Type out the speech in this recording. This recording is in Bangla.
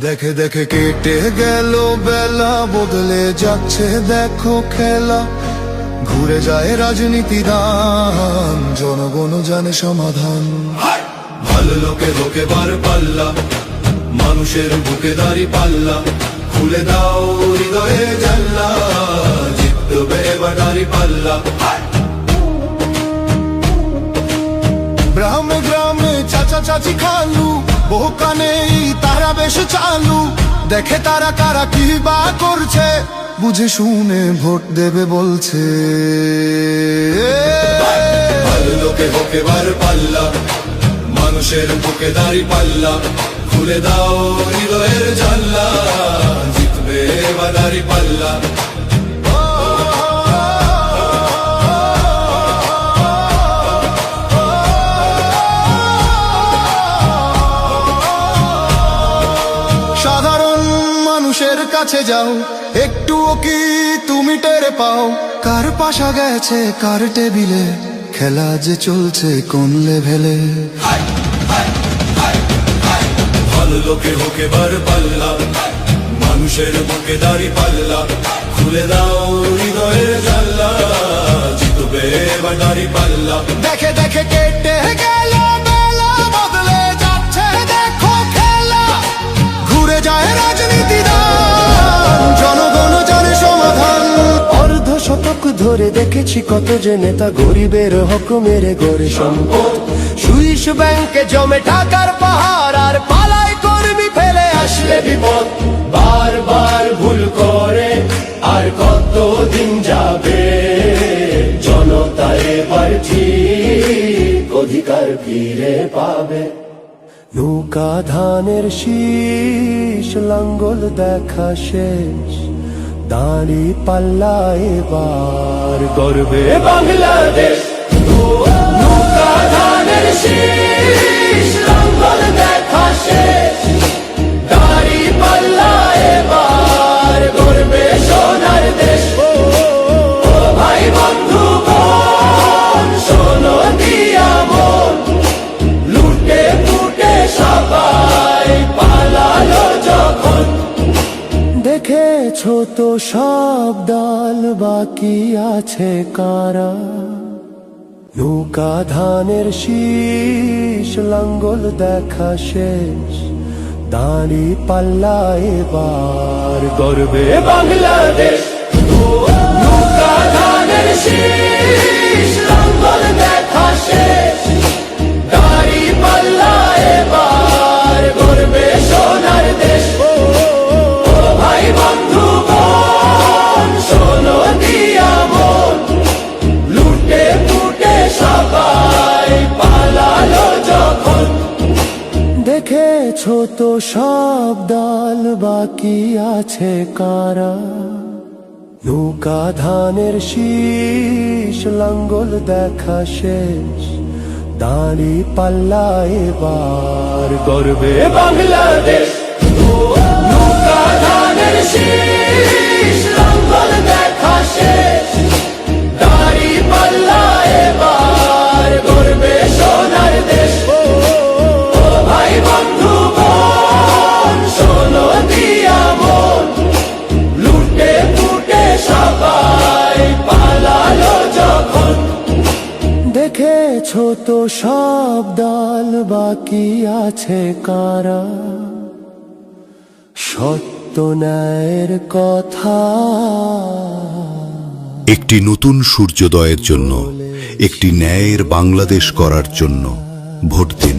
দেখে দেখে কেটে গেল বেলা, বদলে যাচ্ছে দেখো খেলা। ঘুরে যায় রাজনীতি দান, জনগণ জানে সমাধান। ভালো লোকে লোকে বার পাল্লা, মানুষের বুকে দাঁড়ি পাল্লা। খুলে দাও হৃদয়ে জানলা, জিতবে এবার দাঁড়ি পাল্লা। গ্রামে গ্রামে চাচা চাচি খালু, বহু কানে তারা বেশ চালু। দেখে তারা কারা কি বা করছে, বুঝে শুনে ভোট দেবে বলছে। ভালো লোকে হোকে বার পাল্লা, মানুষের বুকে দাঁড়ি পাল্লা। খুলে দাও হৃদয়ের জানলা, জিতবে এবার দাঁড়ি পাল্লা। সাধারণ মানুষের কাছে যাও, একটুও কি তুমি টের পাও? কার পাশা গেছে কার টেবিলে, খেলা যে চলছে কোন লেভেলে। ভালো লোকে হোকে বার পাল্লা, মানুষের বুকে দাঁড়ি পাল্লা। খুলে দাও হৃদয়ের জানলা, জিতবে এবার দাঁড়ি পাল্লা। দেখে দেখে কেটে গেল বেলা, বদলে যাচ্ছে দেখো খেলা। ঘুরে যায় রাজনীতি দান, জনগণ জানে সমাধান। অর্ধ শতক ধরে দেখেছি কত যে নেতা গরিবের হক মেরে গড়ে সম্পদ। সুইস ব্যাংকে জমে টাকার পাহাড়, আর পালায় কর্মী ফেলে আসলে বিপদ। বারবার ভুল করে আর কতদিন যাবে, জনতা এবার ঠিক অধিকার ফিরে পাবে। নৌকা ধানের শীষ, লাঙ্গল দেখা শেষ, দাঁড়ি পাল্লা এবার গর্বে বাংলাদেশ। নৌকা ধানের শীষ, লাঙ্গল দেখা শেষ, দাঁড়ি পাল্লা এবার গর্বে সোনার দেশ। ও ভাই বন্ধু বোন, শোনো দিয়া মন, লুটে ফুটে সবাই পালালো যখন। দেখেছো তো সব দল, বাকি আছে কারা? নৌকা ধানের শীষ, লাঙ্গল দেখা শেষ, দাঁড়ি পাল্লা এবার গর্বে বাংলাদেশ। নৌকা ধানের শীষ, লাঙ্গল দেখা শেষ, দাঁড়ি পাল্লা এবার গর্বে সোনার দেশ। ও ভাই বন্ধু বোন, শোনো দিয়া মন, লুটে ফুটে সবাই পালালো যখন। দেখেছো তো সব দল, বাকি আছে কারা? নৌকা ধানের শীষ, লাঙ্গল দেখা শেষ, দাঁড়ি পাল্লা এবার গর্বে বাংলাদেশ। নৌকা ধানের শীষ, লাঙ্গল দেখা শেষ, দাঁড়ি পাল্লা এবার গর্বে সোনার দেশ। ও ভাই বন্ধু বোন, শোনো দিয়া মন, লুটে ফুটে সবাই পালালো যখন। দেখেছো তো সব দল, বাকি আছে কারা? সত্য ন্যায়ের কথা। একটি নতুন সূর্যোদয়ের জন্য, একটি ন্যায়ের বাংলাদেশ করার জন্য ভোট দিন।